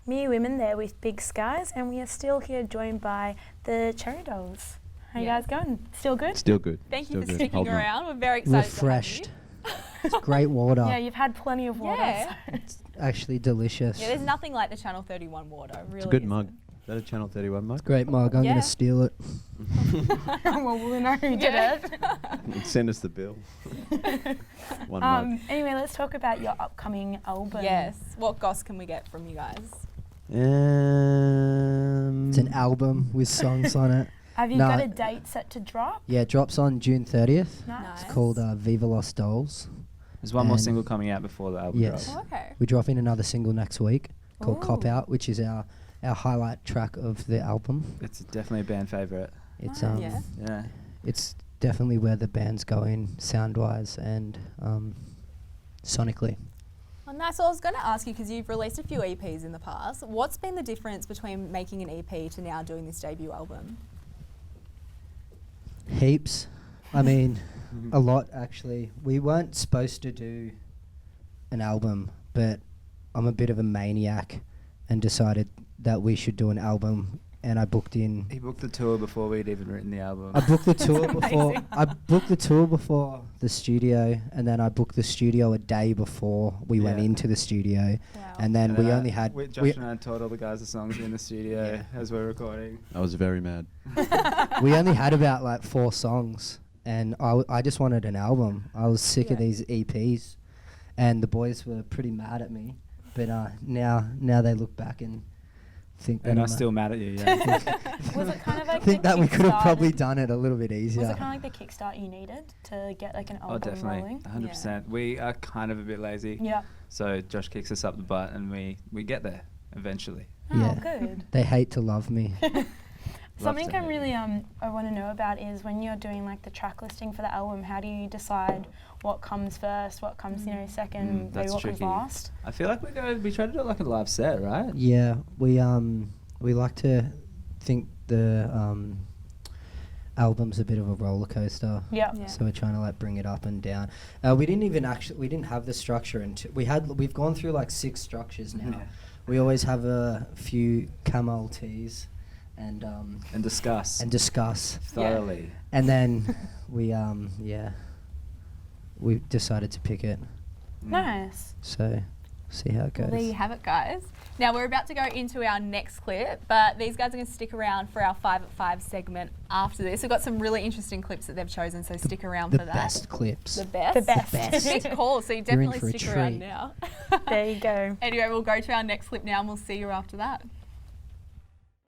Mere Women there with Big Skies, and we are still here joined by the Cherry Dolls. How you guys going? Still good? Still good. Thank Still you for good. sticking Holding on. around. We're very excited Refreshed. to have It's great water. Yeah, you've had plenty of water. Yeah. So. It's actually delicious. you. Yeah, there's nothing like the Channel 31 water. Really It's a good isn't. mug. Is that a Channel 31 mug? Great mug. I'm Yeah. going to steal it. Well, we'll know who did Yeah. it. Send us the bill. One mug. Anyway, let's talk about your upcoming album. Yes. What goss can we get from you guys? It's an album with songs on it. Have you No. got a date set to drop? Yeah, it drops on June 30th. Nice. It's called Viva Los Dolls. There's one more And- single coming out before the album Yes. drops. Oh, okay. We're dropping another single next week called Cop Ooh. Out, which is our highlight track of the album. It's definitely a band favourite. It's Oh, yeah. Yeah. it's definitely where the band's going sound-wise and sonically. Well, nice. So I was going to ask you, because you've released a few EPs in the past, what's been the difference between making an EP to now doing this debut album? Heaps. I mean, a lot actually. We weren't supposed to do an album, but I'm a bit of a maniac and decided that we should do an album, and I booked in. He booked the tour before we'd even written the album. I booked the tour before. Amazing. I booked the tour before the studio, and then I booked the studio a day before we went Yeah. into the studio, Wow. and then we only had. Josh and I told all the guys the songs in the studio as we're recording. I was very mad. We only had about like 4 songs, and I just wanted an album. I was sick of Yeah. these EPs, and the boys were pretty mad at me. But now they look back and think that And I'm I'm still mad at you, yeah. Was it kind of like think the that we could have kickstart- probably done it a little bit easier. Was it kind of like the kickstart you needed to get like an Oh, album definitely. rolling? 100%. We are kind of a bit lazy. Yeah. So Josh kicks us up the butt and we get there eventually. Oh, Yeah. good. They hate to love me. Something to I'm hate really I want to know about is when you're doing like the track listing for the album, how do you decide what comes first, what comes second, maybe that's what tricky. comes last? I feel like we try to do it like a live set, right? Yeah, we like to think the album's a bit of a roller coaster. Yeah. Yeah. So we're trying to like bring it up and down. We didn't have the structure until we've gone through like 6 structures now. Yeah. We always have a few camel teas and discuss discuss. thoroughly. And then we decided to pick it. Nice. So see how it goes. Well, there you have it, guys. Now, we're about to go into our next clip, but these guys are going to stick around for our 5 at 5 segment after this. We've got some really interesting clips that they've chosen, so stick around the for that. best clips. The best? The best. Big call, so you You're in definitely for a stick around treat. now. There you go. Anyway, we'll go to our next clip now and we'll see you after that.